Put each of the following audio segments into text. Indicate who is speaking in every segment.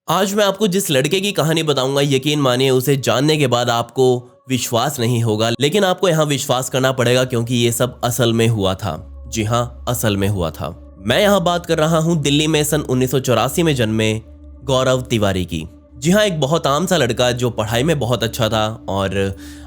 Speaker 1: आज मैं आपको जिस लड़के की कहानी बताऊंगा, यकीन मानिए उसे जानने के बाद आपको विश्वास नहीं होगा, लेकिन आपको यहाँ विश्वास करना पड़ेगा क्योंकि ये सब असल में हुआ था। जी हाँ, असल में हुआ था। मैं यहाँ बात कर रहा हूँ दिल्ली में सन 1984 में जन्मे गौरव तिवारी की। जी हाँ, एक बहुत आम सा लड़का जो पढ़ाई में बहुत अच्छा था और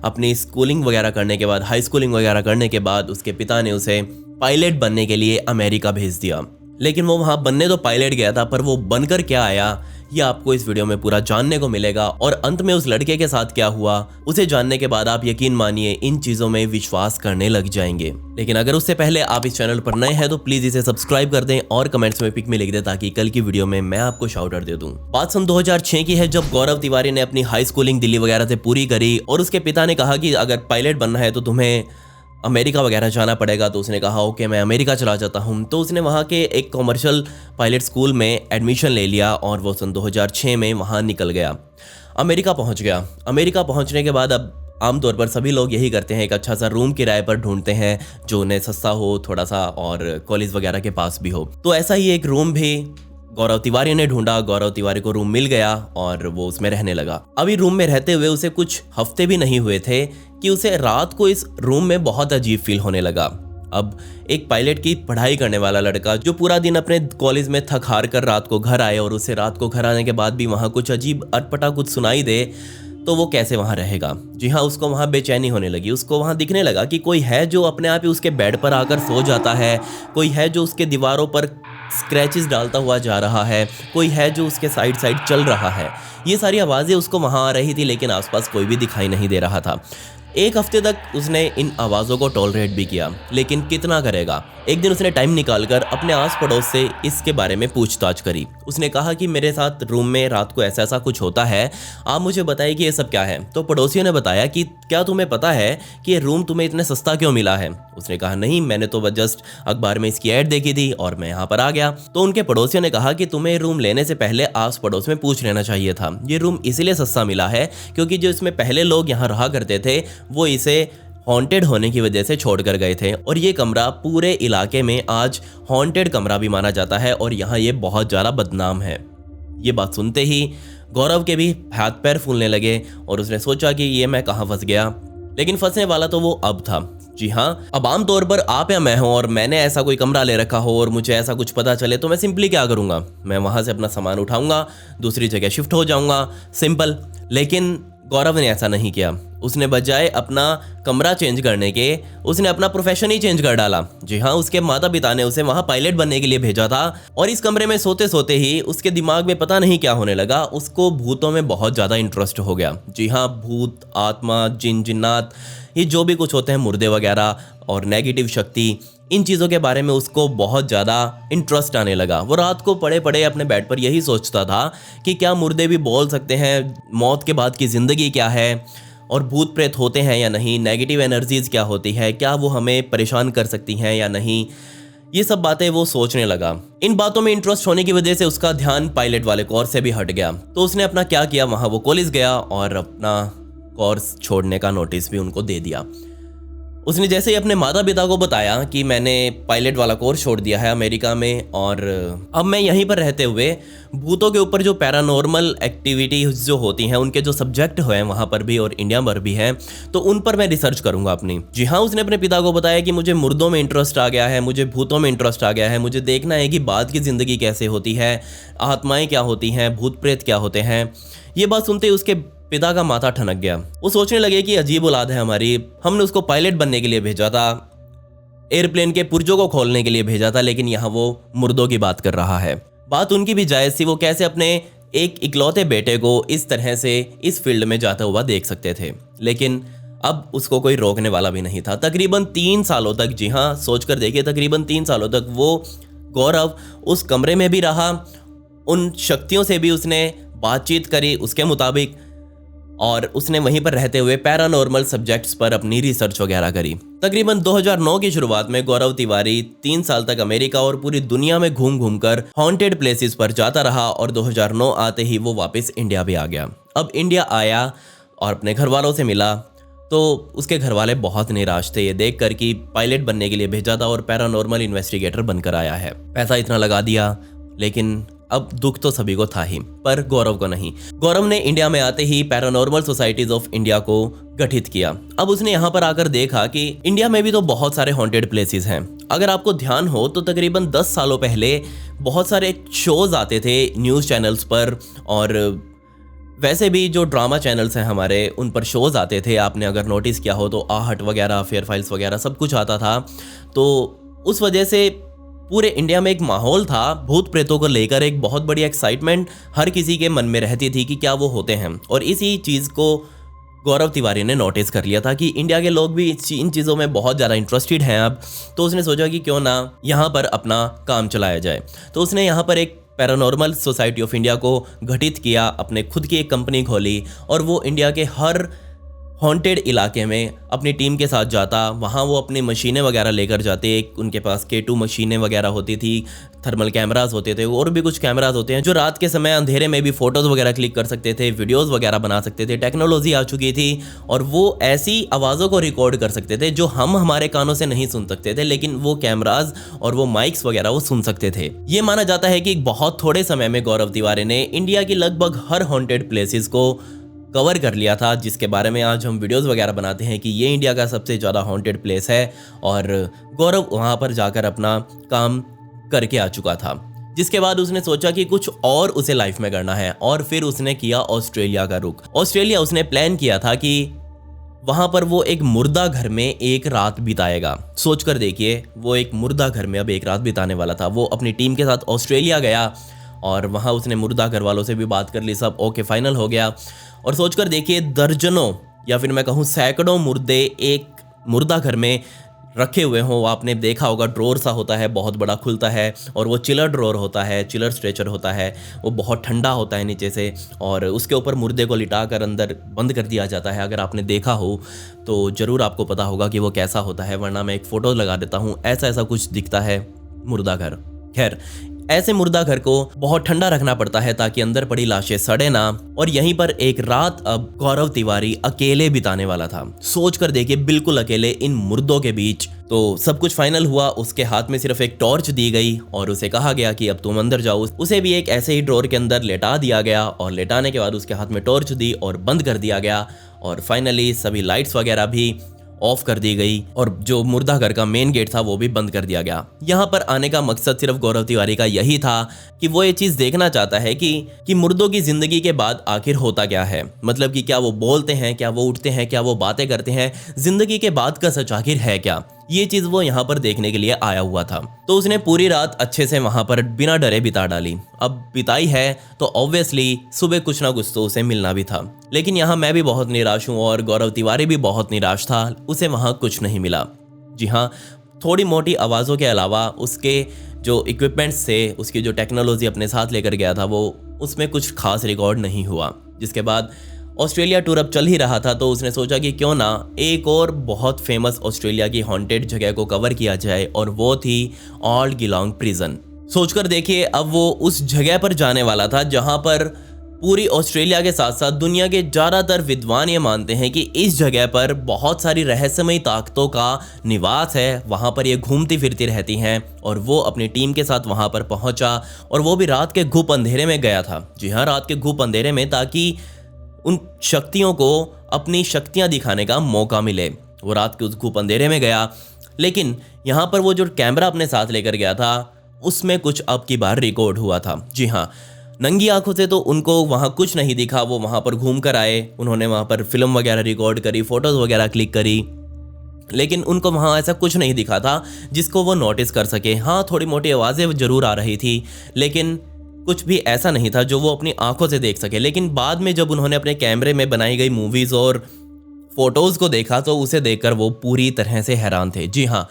Speaker 1: अपनी स्कूलिंग वगैरह करने के बाद, हाई स्कूलिंग वगैरह करने के बाद उसके पिता ने उसे पायलट बनने के लिए अमेरिका भेज दिया। लेकिन वो वहाँ बनने तो पायलट गया था, पर वो बनकर क्या आया ये आपको इस वीडियो में पूरा जानने को मिलेगा। और अंत में उस लड़के के साथ क्या हुआ उसे जानने के बाद आप यकीन मानिए इन चीजों में विश्वास करने लग जाएंगे। लेकिन अगर उससे पहले आप इस चैनल पर नए हैं तो प्लीज इसे सब्सक्राइब कर दें और कमेंट्स में पिक में लिख दें ताकि कल की वीडियो में मैं आपको शाउट आउट दे दूं। बात सन 2006 की है, जब गौरव तिवारी ने अपनी हाई स्कूलिंग दिल्ली वगैरह से पूरी करी और उसके पिता ने कहा कि अगर पायलट बनना है तो तुम्हें अमेरिका वगैरह जाना पड़ेगा। तो उसने कहा ओके, मैं अमेरिका चला जाता हूँ। तो उसने वहाँ के एक कॉमर्शियल पायलट स्कूल में एडमिशन ले लिया और वो सन 2006 में वहाँ निकल गया, अमेरिका पहुँच गया। अमेरिका पहुँचने के बाद अब आमतौर पर सभी लोग यही करते हैं, एक अच्छा सा रूम किराए पर ढूंढते हैं जो उन्हें सस्ता हो थोड़ा सा और कॉलेज वगैरह के पास भी हो। तो ऐसा ही एक रूम भी गौरव तिवारी ने ढूंढा। गौरव तिवारी को रूम मिल गया और वो उसमें रहने लगा। अभी रूम में रहते हुए उसे कुछ हफ्ते भी नहीं हुए थे कि उसे रात को इस रूम में बहुत अजीब फील होने लगा। अब एक पायलट की पढ़ाई करने वाला लड़का जो पूरा दिन अपने कॉलेज में थक हार कर रात को घर आए और उसे रात को घर आने के बाद भी वहाँ कुछ अजीब अटपटा कुछ सुनाई दे तो वो कैसे वहाँ रहेगा। जी हाँ, उसको वहाँ बेचैनी होने लगी। उसको वहाँ दिखने लगा कि कोई है जो अपने आप ही उसके बेड पर आकर सो जाता है, कोई है जो उसके दीवारों पर स्क्रैचेस डालता हुआ जा रहा है, कोई है जो उसके साइड साइड चल रहा है। ये सारी आवाज़ें उसको वहाँ आ रही थी, लेकिन आसपास कोई भी दिखाई नहीं दे रहा था। एक हफ्ते तक उसने इन आवाज़ों को टॉलरेट भी किया, लेकिन कितना करेगा। एक दिन उसने टाइम निकालकर अपने आस पड़ोस से इसके बारे में पूछताछ करी। उसने कहा कि मेरे साथ रूम में रात को ऐसा ऐसा कुछ होता है, आप मुझे बताइए कि ये सब क्या है। तो पड़ोसियों ने बताया कि क्या तुम्हें पता है कि ये रूम तुम्हें इतने सस्ता क्यों मिला है। उसने कहा नहीं, मैंने तो जस्ट अखबार में इसकी ऐड देखी थी और मैं यहाँ पर आ गया। तो उनके पड़ोसियों ने कहा कि तुम्हें रूम लेने से पहले आस पड़ोस में पूछ लेना चाहिए था। ये रूम इसीलिए सस्ता मिला है क्योंकि जो इसमें पहले लोग यहाँ रहा करते थे वो इसे हॉन्टेड होने की वजह से छोड़कर गए थे और ये कमरा पूरे इलाके में आज हॉन्टेड कमरा भी माना जाता है और यहाँ ये बहुत ज़्यादा बदनाम है। ये बात सुनते ही गौरव के भी हाथ पैर फूलने लगे और उसने सोचा कि ये मैं कहाँ फंस गया। लेकिन फंसने वाला तो वो अब था। जी हाँ, अब आम तौर पर आप या मैं हूँ और मैंने ऐसा कोई कमरा ले रखा हो और मुझे ऐसा कुछ पता चले तो मैं सिंपली क्या करूँगा, मैं वहाँ से अपना सामान उठाऊँगा, दूसरी जगह शिफ्ट हो जाऊँगा, सिंपल। लेकिन गौरव ने ऐसा नहीं किया। उसने बजाय अपना कमरा चेंज करने के उसने अपना प्रोफेशन ही चेंज कर डाला। जी हाँ, उसके माता पिता ने उसे वहाँ पायलट बनने के लिए भेजा था और इस कमरे में सोते सोते ही उसके दिमाग में पता नहीं क्या होने लगा, उसको भूतों में बहुत ज़्यादा इंटरेस्ट हो गया। जी हाँ, भूत, आत्मा, जिन जिन्नात, ये जो भी कुछ होते हैं, मुर्दे वगैरह और नेगेटिव शक्ति, इन चीज़ों के बारे में उसको बहुत ज़्यादा इंटरेस्ट आने लगा। वो रात को पड़े पड़े अपने बेड पर यही सोचता था कि क्या मुर्दे भी बोल सकते हैं, मौत के बाद की ज़िंदगी क्या है और भूत प्रेत होते हैं या नहीं, नेगेटिव एनर्जीज़ क्या होती है, क्या वो हमें परेशान कर सकती हैं या नहीं। ये सब बातें वो सोचने लगा। इन बातों में इंटरेस्ट होने की वजह से उसका ध्यान पायलट वाले कोर्स से भी हट गया। तो उसने अपना क्या किया, वहाँ वो कॉलेज गया और अपना कोर्स छोड़ने का नोटिस भी उनको दे दिया। उसने जैसे ही अपने माता पिता को बताया कि मैंने पायलट वाला कोर्स छोड़ दिया है अमेरिका में और अब मैं यहीं पर रहते हुए भूतों के ऊपर जो पैरानॉर्मल एक्टिविटीज जो होती हैं, उनके जो सब्जेक्ट हैं वहाँ पर भी और इंडिया पर भी हैं, तो उन पर मैं रिसर्च करूँगा अपनी। जी हाँ, उसने अपने पिता को बताया कि मुझे मुर्दों में इंटरेस्ट आ गया है, मुझे भूतों में इंटरेस्ट आ गया है, मुझे देखना है कि बाद की ज़िंदगी कैसे होती है, आत्माएँ क्या होती हैं, भूत प्रेत क्या होते हैं। ये बात सुनते ही उसके पिता का माथा ठनक गया। वो सोचने लगे कि अजीब औलाद है हमारी, हमने उसको पायलट बनने के लिए भेजा था, एयरप्लेन के पुर्जों को खोलने के लिए भेजा था, लेकिन यहाँ वो मुर्दों की बात कर रहा है। बात उनकी भी जायज़ थी, वो कैसे अपने एक इकलौते बेटे को इस तरह से इस फील्ड में जाता हुआ देख सकते थे। लेकिन अब उसको कोई रोकने वाला भी नहीं था। तकरीबन 3 सालों तक, जी हाँ, सोचकर देखिए, तकरीबन 3 सालों तक वो गौरव उस कमरे में भी रहा, उन शक्तियों से भी उसने बातचीत करी उसके मुताबिक और उसने वहीं पर रहते हुए पैरानॉर्मल सब्जेक्ट्स पर अपनी रिसर्च वगैरह करी। तकरीबन 2009 की शुरुआत में गौरव तिवारी 3 साल तक अमेरिका और पूरी दुनिया में घूम घूम कर हॉन्टेड प्लेसेस पर जाता रहा और 2009 आते ही वो वापस इंडिया भी आ गया। अब इंडिया आया और अपने घर वालों से मिला तो उसके घर वाले बहुत निराश थे ये देख कर कि पायलट बनने के लिए भेजा था और पैरानॉर्मल इन्वेस्टिगेटर बनकर आया है। पैसा इतना लगा दिया, लेकिन अब दुख तो सभी को था ही, पर गौरव को नहीं। गौरव ने इंडिया में आते ही पैरानॉर्मल सोसाइटीज ऑफ इंडिया को गठित किया। अब उसने यहाँ पर आकर देखा कि इंडिया में भी तो बहुत सारे हॉन्टेड प्लेसेस हैं। अगर आपको ध्यान हो तो तकरीबन 10 सालों पहले बहुत सारे शोज आते थे न्यूज़ चैनल्स पर, और वैसे भी जो ड्रामा चैनल्स हैं हमारे, उन पर शोज आते थे। आपने अगर नोटिस किया हो तो आहट वगैरह, फेयर फाइल्स वगैरह सब कुछ आता था। तो उस वजह से पूरे इंडिया में एक माहौल था, भूत प्रेतों को लेकर एक बहुत बड़ी एक्साइटमेंट हर किसी के मन में रहती थी कि क्या वो होते हैं। और इसी चीज़ को गौरव तिवारी ने नोटिस कर लिया था कि इंडिया के लोग भी इन चीज़ों में बहुत ज़्यादा इंटरेस्टेड हैं अब। तो उसने सोचा कि क्यों ना यहाँ पर अपना काम चलाया जाए। तो उसने यहाँ पर एक पैरानॉर्मल सोसाइटी ऑफ इंडिया को गठित किया, अपने खुद की एक कंपनी खोली, और वो इंडिया के हर हॉन्टेड इलाके में अपनी टीम के साथ जाता। वहाँ वो अपनी मशीनें वगैरह लेकर जाते। एक उनके पास K2 मशीनें वगैरह होती थी, थर्मल कैमरास होते थे, और भी कुछ कैमरास होते हैं जो रात के समय अंधेरे में भी फोटोज़ वगैरह क्लिक कर सकते थे, वीडियोज़ वगैरह बना सकते थे। टेक्नोलॉजी आ चुकी थी और वो ऐसी आवाज़ों को रिकॉर्ड कर सकते थे जो हम हमारे कानों से नहीं सुन सकते थे, लेकिन वो कैमराज और वो माइक्स वगैरह वो सुन सकते थे। ये माना जाता है कि बहुत थोड़े समय में गौरव तिवारी ने इंडिया की लगभग हर हॉन्टेड प्लेसेस को कवर कर लिया था, जिसके बारे में आज हम वीडियोस वगैरह बनाते हैं कि ये इंडिया का सबसे ज़्यादा हॉन्टेड प्लेस है। और गौरव वहाँ पर जाकर अपना काम करके आ चुका था, जिसके बाद उसने सोचा कि कुछ और उसे लाइफ में करना है, और फिर उसने किया ऑस्ट्रेलिया का रुख। ऑस्ट्रेलिया उसने प्लान किया था कि वहाँ पर वो एक मुर्दा घर में एक रात बिताएगा। सोच कर देखिए, वो एक मुर्दा घर में अब एक रात बिताने वाला था। वो अपनी टीम के साथ ऑस्ट्रेलिया गया और वहाँ उसने मुर्दा घर वालों से भी बात कर ली, सब ओके फाइनल हो गया। और सोचकर देखिए, दर्जनों या फिर मैं कहूँ सैकड़ों मुर्दे एक मुर्दा घर में रखे हुए हों। आपने देखा होगा, ड्रॉर सा होता है, बहुत बड़ा खुलता है, और वो चिलर ड्रॉर होता है, चिलर स्ट्रेचर होता है, वो बहुत ठंडा होता है नीचे से, और उसके ऊपर मुर्दे को लिटाकर अंदर बंद कर दिया जाता है। अगर आपने देखा हो तो ज़रूर आपको पता होगा कि वो कैसा होता है, वरना मैं एक फ़ोटो लगा देता हूँ। ऐसा कुछ दिखता है मुर्दा घर। खैर, ऐसे मुर्दा घर को बहुत ठंडा रखना पड़ता है ताकि अंदर पड़ी लाशें सड़े ना। और यहीं पर एक रात अब गौरव तिवारी अकेले बिताने वाला था। सोच कर देखिए, बिल्कुल अकेले इन मुर्दों के बीच। तो सब कुछ फाइनल हुआ। उसके हाथ में सिर्फ एक टॉर्च दी गई और उसे कहा गया कि अब तुम अंदर जाओ। उसे भी एक ऐसे ही ड्रॉर के अंदर लेटा दिया गया, और लेटाने के बाद उसके हाथ में टॉर्च दी और बंद कर दिया गया। और फाइनली सभी लाइट्स वगैरह भी ऑफ कर दी गई, और जो मुर्दा घर का मेन गेट था वो भी बंद कर दिया गया। यहाँ पर आने का मकसद सिर्फ गौरव तिवारी का यही था कि वो ये चीज़ देखना चाहता है कि मुर्दों की ज़िंदगी के बाद आखिर होता क्या है। मतलब कि क्या वो बोलते हैं, क्या वो उठते हैं, क्या वो बातें करते हैं, ज़िंदगी के बाद का सच आखिर है क्या। ये चीज़ वो यहाँ पर देखने के लिए आया हुआ था। तो उसने पूरी रात अच्छे से वहाँ पर बिना डरे बिता डाली। अब बिताई है तो ऑब्वियसली सुबह कुछ ना कुछ तो उसे मिलना भी था। लेकिन यहाँ मैं भी बहुत निराश हूँ और गौरव तिवारी भी बहुत निराश था। उसे वहाँ कुछ नहीं मिला। जी हाँ, थोड़ी मोटी आवाज़ों के अलावा उसके जो इक्विपमेंट्स थे, उसकी जो टेक्नोलॉजी अपने साथ लेकर गया था, वो उसमें कुछ खास रिकॉर्ड नहीं हुआ। जिसके बाद ऑस्ट्रेलिया टूर अब चल ही रहा था, तो उसने सोचा कि क्यों ना एक और बहुत फेमस ऑस्ट्रेलिया की हॉन्टेड जगह को कवर किया जाए, और वो थी ओल्ड गिलोंग प्रिजन। सोचकर देखिए, अब वो उस जगह पर जाने वाला था जहां पर पूरी ऑस्ट्रेलिया के साथ साथ दुनिया के ज़्यादातर विद्वान ये मानते हैं कि इस जगह पर बहुत सारी रहस्यमयी ताकतों का निवास है। वहाँ पर ये घूमती फिरती रहती हैं। और वो अपनी टीम के साथ वहाँ पर पहुँचा, और वो भी रात के घुप अंधेरे में गया था। जी हाँ, रात के घुप अंधेरे में, ताकि उन शक्तियों को अपनी शक्तियाँ दिखाने का मौका मिले। वो रात के उस घुप अंधेरे में गया, लेकिन यहाँ पर वो जो कैमरा अपने साथ लेकर गया था उसमें कुछ अब की बार रिकॉर्ड हुआ था। जी हाँ, नंगी आंखों से तो उनको वहाँ कुछ नहीं दिखा। वो वहाँ पर घूम कर आए, उन्होंने वहाँ पर फिल्म वगैरह रिकॉर्ड करी, फोटोज़ वगैरह क्लिक करी, लेकिन उनको वहाँ ऐसा कुछ नहीं दिखा था जिसको वो नोटिस कर सके। हाँ, थोड़ी मोटी आवाज़ें ज़रूर आ रही थी, लेकिन कुछ भी ऐसा नहीं था जो वो अपनी आंखों से देख सके। लेकिन बाद में जब उन्होंने अपने कैमरे में बनाई गई मूवीज़ और फोटोज़ को देखा तो उसे देखकर वो पूरी तरह से हैरान थे। जी हाँ,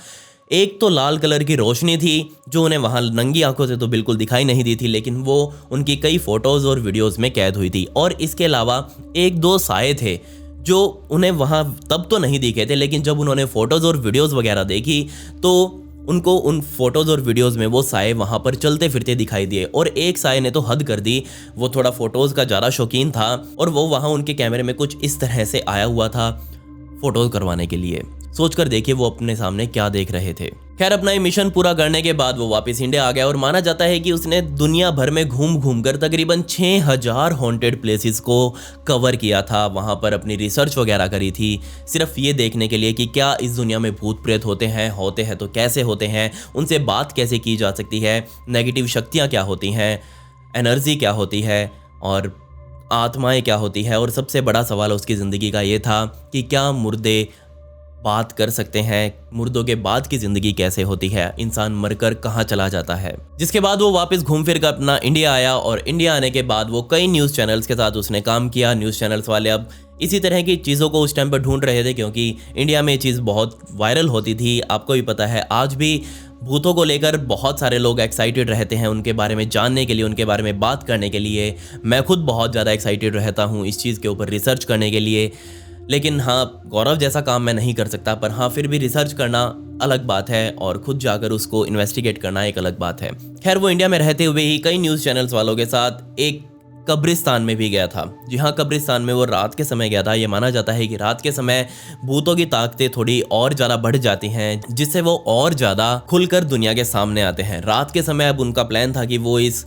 Speaker 1: एक तो लाल कलर की रोशनी थी जो उन्हें वहाँ नंगी आंखों से तो बिल्कुल दिखाई नहीं दी थी, लेकिन वो उनकी कई फ़ोटोज़ और वीडियोज़ में कैद हुई थी। और इसके अलावा एक दो साए थे जो उन्हें वहाँ तब तो नहीं दिखे थे, लेकिन जब उन्होंने फ़ोटोज़ और वीडियोज़ वगैरह देखी तो उनको उन फोटोज़ और वीडियोज़ में वो साए वहाँ पर चलते फिरते दिखाई दिए। और एक साए ने तो हद कर दी, वो थोड़ा फ़ोटोज़ का ज़्यादा शौकीन था और वो वहाँ उनके कैमरे में कुछ इस तरह से आया हुआ था फ़ोटोज़ करवाने के लिए। सोचकर देखिए वो अपने सामने क्या देख रहे थे। खैर अपना ये मिशन पूरा करने के बाद वो वापस इंडिया आ गया और माना जाता है कि उसने दुनिया भर में घूम घूम कर तकरीबन 6000 हॉन्टेड प्लेसेस को कवर किया था। वहाँ पर अपनी रिसर्च वगैरह करी थी, सिर्फ ये देखने के लिए कि क्या इस दुनिया में भूत प्रेत होते हैं तो कैसे होते हैं, उनसे बात कैसे की जा सकती है, नेगेटिव शक्तियाँ क्या होती हैं, एनर्जी क्या होती है और आत्माएं क्या होती है। और सबसे बड़ा सवाल उसकी ज़िंदगी का ये था कि क्या मुर्दे बात कर सकते हैं, मुर्दों के बाद की ज़िंदगी कैसे होती है, इंसान मरकर कहाँ चला जाता है। जिसके बाद वो वापस घूम फिर कर अपना इंडिया आया और इंडिया आने के बाद वो कई न्यूज़ चैनल्स के साथ उसने काम किया। न्यूज़ चैनल्स वाले अब इसी तरह की चीज़ों को उस टाइम पर ढूंढ रहे थे क्योंकि इंडिया में ये चीज़ बहुत वायरल होती थी। आपको भी पता है आज भी भूतों को लेकर बहुत सारे लोग एक्साइटेड रहते हैं, उनके बारे में जानने के लिए, उनके बारे में बात करने के लिए। मैं खुद बहुत ज़्यादा एक्साइटेड रहता हूँ इस चीज़ के ऊपर रिसर्च करने के लिए। लेकिन हाँ, गौरव जैसा काम मैं नहीं कर सकता, पर हाँ फिर भी रिसर्च करना अलग बात है और खुद जाकर उसको इन्वेस्टिगेट करना एक अलग बात है। खैर वो इंडिया में रहते हुए ही कई न्यूज़ चैनल्स वालों के साथ एक कब्रिस्तान में भी गया था। जी हाँ, कब्रिस्तान में वो रात के समय गया था। ये माना जाता है कि रात के समय भूतों की ताकतें थोड़ी और ज़्यादा बढ़ जाती हैं, जिससे वो और ज़्यादा खुलकर दुनिया के सामने आते हैं। रात के समय अब उनका प्लान था कि वो इस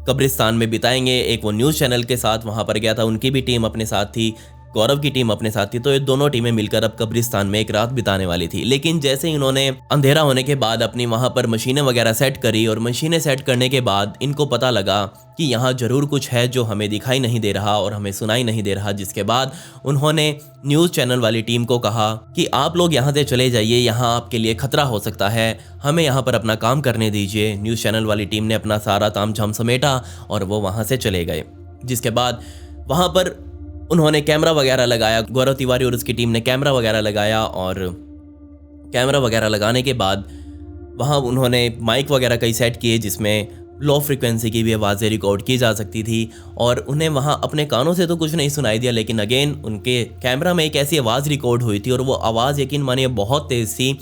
Speaker 1: कब्रिस्तान में बिताएंगे। एक वो न्यूज़ चैनल के साथ वहाँ पर गया था, उनकी भी टीम अपने साथ थी, गौरव की टीम अपने साथ थी। तो ये दोनों टीमें मिलकर अब कब्रिस्तान में एक रात बिताने वाली थी। लेकिन जैसे ही इन्होंने अंधेरा होने के बाद अपनी वहाँ पर मशीनें वगैरह सेट करी और मशीनें सेट करने के बाद इनको पता लगा कि यहाँ ज़रूर कुछ है जो हमें दिखाई नहीं दे रहा और हमें सुनाई नहीं दे रहा। जिसके बाद उन्होंने न्यूज़ चैनल वाली टीम को कहा कि आप लोग यहाँ से चले जाइए, यहाँ आपके लिए खतरा हो सकता है, हमें यहाँ पर अपना काम करने दीजिए। न्यूज़ चैनल वाली टीम ने अपना सारा तामझाम समेटा और वो वहाँ से चले गए। जिसके बाद वहाँ पर उन्होंने कैमरा वगैरह लगाया, गौरव तिवारी और उसकी टीम ने कैमरा वगैरह लगाया और कैमरा वगैरह लगाने के बाद वहाँ उन्होंने माइक वगैरह कई सेट किए जिसमें लो फ्रिक्वेंसी की भी आवाज़ें रिकॉर्ड की जा सकती थी। और उन्हें वहाँ अपने कानों से तो कुछ नहीं सुनाई दिया, लेकिन अगेन उनके कैमरा में एक ऐसी आवाज़ रिकॉर्ड हुई थी और वो आवाज़ यकीन मानिए बहुत तेज़ थी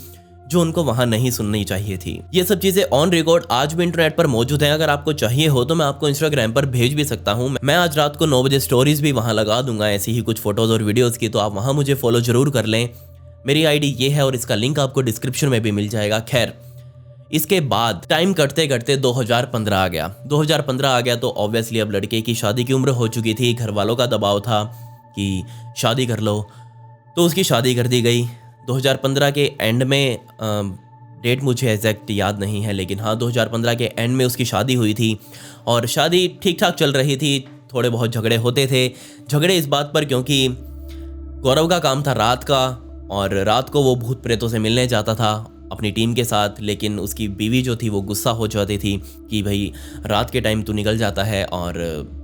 Speaker 1: जो उनको वहाँ नहीं सुननी चाहिए थी। ये सब चीज़ें ऑन रिकॉर्ड आज भी इंटरनेट पर मौजूद हैं। अगर आपको चाहिए हो तो मैं आपको इंस्टाग्राम पर भेज भी सकता हूँ। मैं आज रात को 9 बजे स्टोरीज भी वहाँ लगा दूंगा ऐसी ही कुछ फोटोज़ और वीडियोज़ की, तो आप वहाँ मुझे फॉलो ज़रूर कर लें। मेरी आईडी ये है और इसका लिंक आपको डिस्क्रिप्शन में भी मिल जाएगा। खैर इसके बाद टाइम कटते कटते 2015 आ गया। 2015 आ गया तो ऑब्वियसली अब लड़के की शादी की उम्र हो चुकी थी। घर वालों का दबाव था कि शादी कर लो, तो उसकी शादी कर दी गई। 2015 के एंड में डेट मुझे एग्जैक्ट याद नहीं है, लेकिन हाँ 2015 के एंड में उसकी शादी हुई थी और शादी ठीक ठाक चल रही थी। थोड़े बहुत झगड़े होते थे, झगड़े इस बात पर क्योंकि गौरव का काम था रात का और रात को वो भूत प्रेतों से मिलने जाता था अपनी टीम के साथ। लेकिन उसकी बीवी जो थी वो गुस्सा हो जाती थी कि भाई रात के टाइम तू निकल जाता है और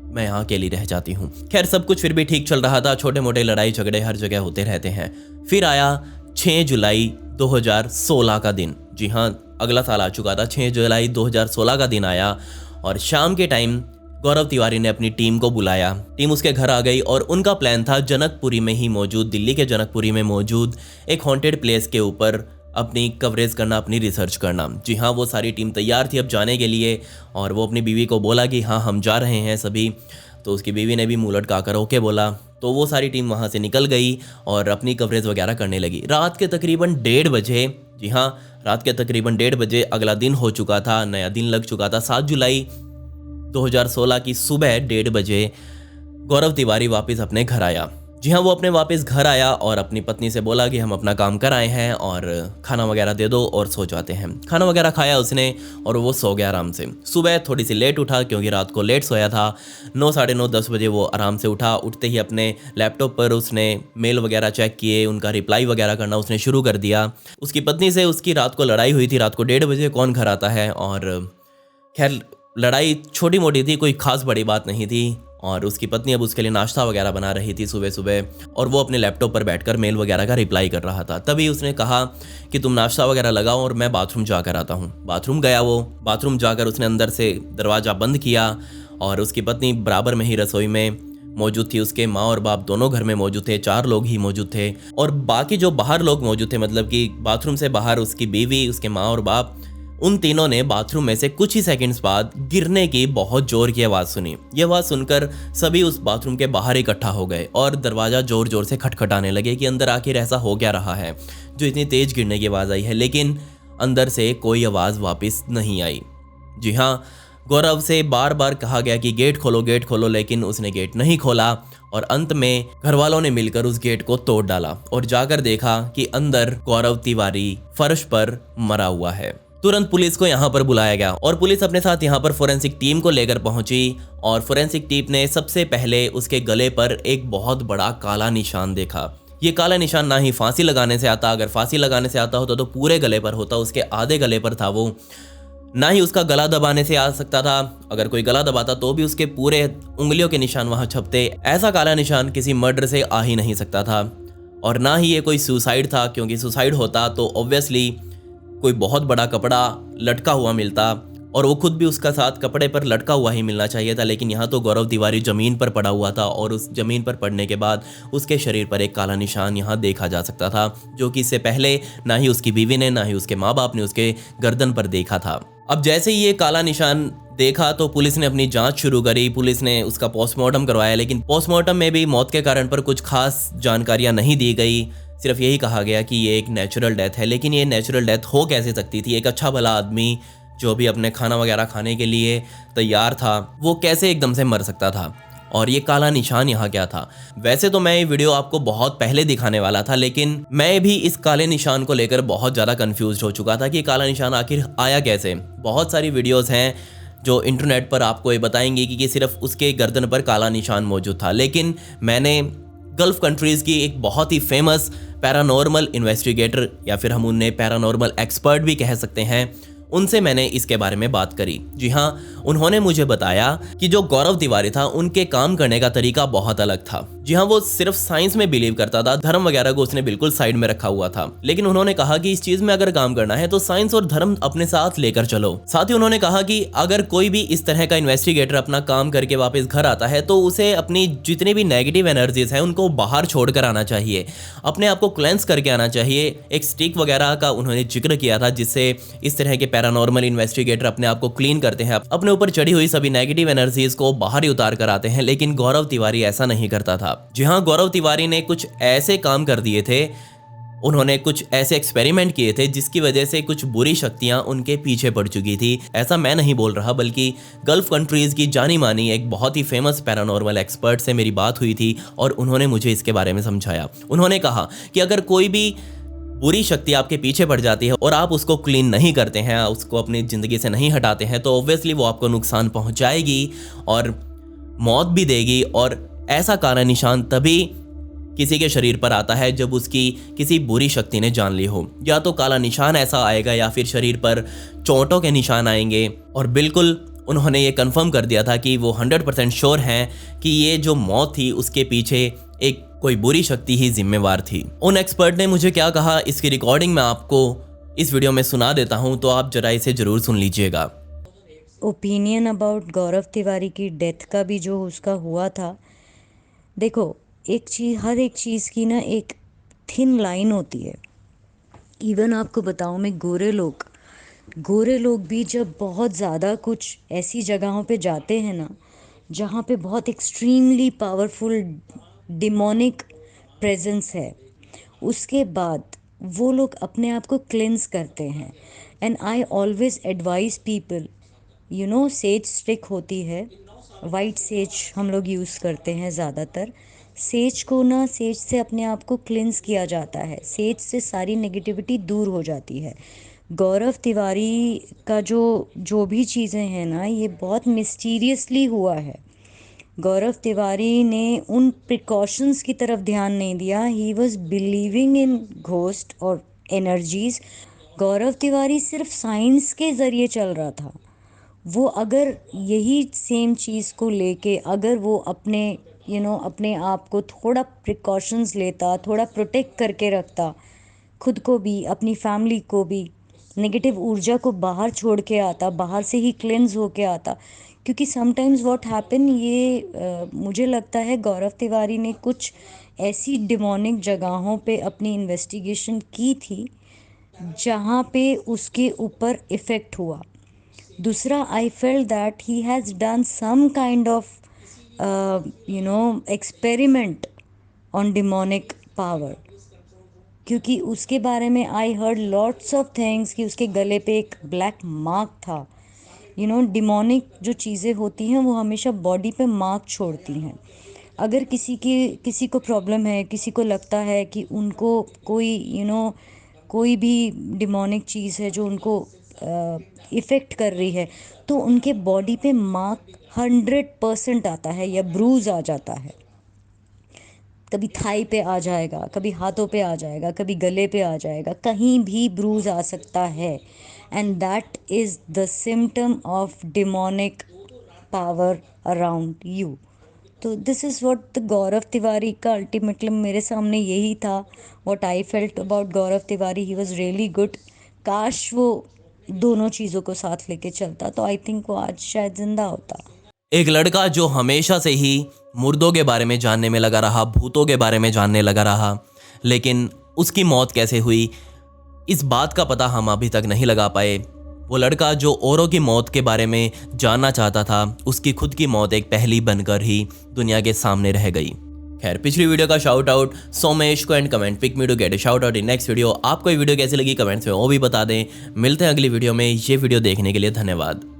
Speaker 1: मैं यहाँ अकेली रह जाती हूँ। खैर सब कुछ फिर भी ठीक चल रहा था, छोटे मोटे लड़ाई झगड़े हर जगह होते रहते हैं। फिर आया 6 जुलाई 2016 का दिन। जी हाँ, अगला साल आ चुका था। 6 जुलाई 2016 का दिन आया और शाम के टाइम गौरव तिवारी ने अपनी टीम को बुलाया। टीम उसके घर आ गई और उनका प्लान था जनकपुरी में ही मौजूद, दिल्ली के जनकपुरी में मौजूद एक हॉन्टेड प्लेस के ऊपर अपनी कवरेज करना, अपनी रिसर्च करना। जी हाँ, वो सारी टीम तैयार थी अब जाने के लिए और वो अपनी बीवी को बोला कि हाँ हम जा रहे हैं सभी। तो उसकी बीवी ने भी मुंह लटकाकर ओके बोला। तो वो सारी टीम वहाँ से निकल गई और अपनी कवरेज वगैरह करने लगी। रात के तकरीबन 1:30 बजे, जी हाँ रात के तकरीबन 1:30 बजे अगला दिन हो चुका था, नया दिन लग चुका था। 7 जुलाई 2016 की सुबह 1:30 बजे गौरव तिवारी वापस अपने घर आया। जी हाँ, वो अपने वापस घर आया और अपनी पत्नी से बोला कि हम अपना काम कर आए हैं और खाना वगैरह दे दो और सो जाते हैं। खाना वगैरह खाया उसने और वो सो गया आराम से। सुबह थोड़ी सी लेट उठा क्योंकि रात को लेट सोया था। 9, साढ़े 9, 10 बजे वो आराम से उठा। उठते ही अपने लैपटॉप पर उसने मेल वगैरह चेक किए, उनका रिप्लाई वगैरह करना उसने शुरू कर दिया। उसकी पत्नी से उसकी रात को लड़ाई हुई थी। रात को 1:30 बजे कौन घर आता है। और खैर लड़ाई छोटी मोटी थी, कोई खास बड़ी बात नहीं थी। और उसकी पत्नी अब उसके लिए नाश्ता वगैरह बना रही थी सुबह सुबह और वो अपने लैपटॉप पर बैठकर मेल वगैरह का रिप्लाई कर रहा था। तभी उसने कहा कि तुम नाश्ता वगैरह लगाओ और मैं बाथरूम जाकर आता हूँ। बाथरूम गया वो। बाथरूम जाकर उसने अंदर से दरवाज़ा बंद किया और उसकी पत्नी बराबर में ही रसोई में मौजूद थी। उसके माँ और बाप दोनों घर में मौजूद थे, 4 लोग ही मौजूद थे। और बाकी जो बाहर लोग मौजूद थे, मतलब कि बाथरूम से बाहर उसकी बीवी, उसके माँ और बाप, उन तीनों ने बाथरूम में से कुछ ही सेकंड्स बाद गिरने की बहुत जोर की आवाज़ सुनी। ये आवाज़ सुनकर सभी उस बाथरूम के बाहर इकट्ठा हो गए और दरवाज़ा जोर जोर से खटखटाने लगे कि अंदर आखिर ऐसा हो क्या रहा है जो इतनी तेज़ गिरने की आवाज़ आई है। लेकिन अंदर से कोई आवाज़ वापस नहीं आई। जी हाँ, गौरव से बार बार कहा गया कि गेट खोलो, लेकिन उसने गेट नहीं खोला और अंत में घर वालों ने मिलकर उस गेट को तोड़ डाला और जाकर देखा कि अंदर गौरव तिवारी फर्श पर मरा हुआ है। तुरंत पुलिस को यहाँ पर बुलाया गया और पुलिस अपने साथ यहाँ पर फोरेंसिक टीम को लेकर पहुंची और फोरेंसिक टीम ने सबसे पहले उसके गले पर एक बहुत बड़ा काला निशान देखा। ये काला निशान ना ही फांसी लगाने से आता, अगर फांसी लगाने से आता होता तो पूरे गले पर होता, उसके आधे गले पर था वो। ना ही उसका गला दबाने से आ सकता था, अगर कोई गला दबाता तो भी उसके पूरे उंगलियों के निशान वहां छपते। ऐसा काला निशान किसी मर्डर से आ ही नहीं सकता था। और ना ही ये कोई सुसाइड था, क्योंकि सुसाइड होता तो ऑब्वियसली कोई बहुत बड़ा कपड़ा लटका हुआ मिलता और वो खुद भी उसका साथ कपड़े पर लटका हुआ ही मिलना चाहिए था। लेकिन यहाँ तो गौरव तिवारी ज़मीन पर पड़ा हुआ था और उस ज़मीन पर पड़ने के बाद उसके शरीर पर एक काला निशान यहाँ देखा जा सकता था, जो कि इससे पहले ना ही उसकी बीवी ने ना ही उसके माँ बाप ने उसके गर्दन पर देखा था। अब जैसे ही ये काला निशान देखा तो पुलिस ने अपनी जांच शुरू करी। पुलिस ने उसका पोस्टमार्टम करवाया, लेकिन पोस्टमार्टम में भी मौत के कारण पर कुछ खास जानकारियां नहीं दी गई। सिर्फ यही कहा गया कि ये एक नेचुरल डेथ है। लेकिन ये नेचुरल डेथ हो कैसे सकती थी? एक अच्छा भला आदमी जो भी अपने खाना वगैरह खाने के लिए तैयार था, वो कैसे एकदम से मर सकता था? और ये काला निशान यहाँ क्या था? वैसे तो मैं ये वीडियो आपको बहुत पहले दिखाने वाला था, लेकिन मैं भी इस काले निशान को लेकर बहुत ज़्यादा कंफ्यूज हो चुका था कि ये काला निशान आखिर आया कैसे। बहुत सारी वीडियोस हैं जो इंटरनेट पर आपको ये बताएंगे कि सिर्फ उसके गर्दन पर काला निशान मौजूद था, लेकिन मैंने गल्फ कंट्रीज़ की एक बहुत ही फेमस पैरानॉर्मल इन्वेस्टिगेटर या फिर हम उन्हें पैरानॉर्मल एक्सपर्ट भी कह सकते हैं, उनसे मैंने इसके बारे में बात करी। जी हाँ, उन्होंने मुझे बताया कि जो गौरव तिवारी था उनके काम करने का तरीका बहुत अलग था। जी हाँ, वो सिर्फ साइंस में बिलीव करता था, धर्म वगैरह को उसने बिल्कुल साइड में रखा हुआ था। लेकिन उन्होंने कहा कि इस चीज में अगर काम करना है तो साइंस और धर्म अपने साथ लेकर चलो। साथ ही उन्होंने कहा कि अगर कोई भी इस तरह का इन्वेस्टिगेटर अपना काम करके वापस घर आता है तो उसे अपनी जितनी भी नेगेटिव एनर्जीज हैं उनको बाहर छोड़ कर आना चाहिए, अपने आप को क्लेंस करके आना चाहिए। एक स्टिक वगैरह का उन्होंने जिक्र किया था, जिससे इस तरह के पैरानॉर्मल इन्वेस्टिगेटर अपने आप को क्लीन करते हैं, अपने ऊपर चढ़ी हुई सभी नेगेटिव एनर्जीज को बाहर ही उतार कर आते हैं। लेकिन गौरव तिवारी ऐसा नहीं करता था। जी हाँ, गौरव तिवारी ने कुछ ऐसे काम कर दिए थे, उन्होंने कुछ ऐसे एक्सपेरिमेंट किए थे जिसकी वजह से कुछ बुरी शक्तियां उनके पीछे पड़ चुकी थी। ऐसा मैं नहीं बोल रहा, बल्कि गल्फ कंट्रीज की जानी मानी एक बहुत ही फेमस पैरानॉर्मल एक्सपर्ट से मेरी बात हुई थी और उन्होंने मुझे इसके बारे में समझाया। उन्होंने कहा कि अगर कोई भी बुरी शक्ति आपके पीछे पड़ जाती है और आप उसको क्लीन नहीं करते हैं, उसको अपनी ज़िंदगी से नहीं हटाते हैं, तो ऑब्वियसली वो आपको नुकसान पहुंचाएगी और मौत भी देगी। और ऐसा काला निशान तभी किसी के शरीर पर आता है जब उसकी किसी बुरी शक्ति ने जान ली हो। या तो काला निशान ऐसा आएगा या फिर शरीर पर चोटों के निशान आएंगे। और बिल्कुल उन्होंने ये कंफर्म कर दिया था कि वो 100% श्योर हैं कि ये जो मौत थी उसके पीछे एक कोई बुरी शक्ति ही जिम्मेवार थी। उन एक्सपर्ट ने मुझे क्या कहा, इसकी रिकॉर्डिंग मैं आपको इस वीडियो में सुना देता हूं, तो आप जरा इसे जरूर सुन लीजिएगा।
Speaker 2: ओपिनियन अबाउट गौरव तिवारी की डेथ का भी जो उसका हुआ था, देखो एक चीज़, हर एक चीज़ की ना एक थिन लाइन होती है। इवन आपको बताऊं मैं, गोरे लोग भी जब बहुत ज़्यादा कुछ ऐसी जगहों पे जाते हैं ना जहाँ पे बहुत एक्सट्रीमली पावरफुल डिमोनिक प्रेजेंस है, उसके बाद वो लोग अपने आप को क्लेंस करते हैं। And I always advise people, says stick होती है, वाइट सेज हम लोग यूज़ करते हैं ज़्यादातर। सेज से अपने आप को क्लिंस किया जाता है, सेज से सारी नेगेटिविटी दूर हो जाती है। गौरव तिवारी का जो भी चीज़ें हैं ना, ये बहुत मिस्टीरियसली हुआ है। गौरव तिवारी ने उन प्रिकॉशंस की तरफ ध्यान नहीं दिया। He was believing in ghost और एनर्जीज। गौरव तिवारी सिर्फ साइंस के ज़रिए चल रहा था। वो अगर यही सेम चीज़ को लेके अगर वो अपने आप को थोड़ा प्रिकॉशंस लेता, थोड़ा प्रोटेक्ट करके रखता, खुद को भी अपनी फैमिली को भी, नेगेटिव ऊर्जा को बाहर छोड़ के आता, बाहर से ही क्लेंस होके आता। क्योंकि समटाइम्स व्हाट हैपन, मुझे लगता है गौरव तिवारी ने कुछ ऐसी डिमोनिक जगहों पे अपनी इन्वेस्टिगेशन की थी जहाँ पे उसके ऊपर इफ़ेक्ट हुआ। दूसरा, I felt that he has done some kind of experiment on demonic power. क्योंकि उसके बारे में I heard lots of things कि उसके गले पे एक ब्लैक मार्क था। डिमोनिक जो चीज़ें होती हैं वो हमेशा बॉडी पे मार्क छोड़ती हैं। अगर किसी को प्रॉब्लम है, किसी को लगता है कि उनको कोई कोई भी डिमोनिक चीज़ है जो उनको इफ़ेक्ट कर रही है, तो उनके बॉडी पे मार्क 100% आता है या ब्रूज आ जाता है। कभी थाई पे आ जाएगा, कभी हाथों पे आ जाएगा, कभी गले पे आ जाएगा, कहीं भी ब्रूज आ सकता है। And that is the symptom of demonic power around you. तो दिस इज़ व्हाट द गौरव तिवारी का अल्टीमेटली मेरे सामने यही था। What I felt about Gaurav Tiwari, he was really good. काश वो दोनों चीज़ों को साथ लेके चलता तो आई थिंक वो आज शायद जिंदा होता।
Speaker 1: एक लड़का जो हमेशा से ही मुर्दों के बारे में जानने में लगा रहा, भूतों के बारे में जानने लगा रहा, लेकिन उसकी मौत कैसे हुई इस बात का पता हम अभी तक नहीं लगा पाए। वो लड़का जो औरों की मौत के बारे में जानना चाहता था, उसकी खुद की मौत एक पहेली बनकर ही दुनिया के सामने रह गई। खैर, पिछली वीडियो का शाउट आउट सोमेश को and comment pick me to get a shout out in next video. आपको ये वीडियो कैसी लगी कमेंट्स में वो भी बता दें। मिलते हैं अगली वीडियो में। ये वीडियो देखने के लिए धन्यवाद।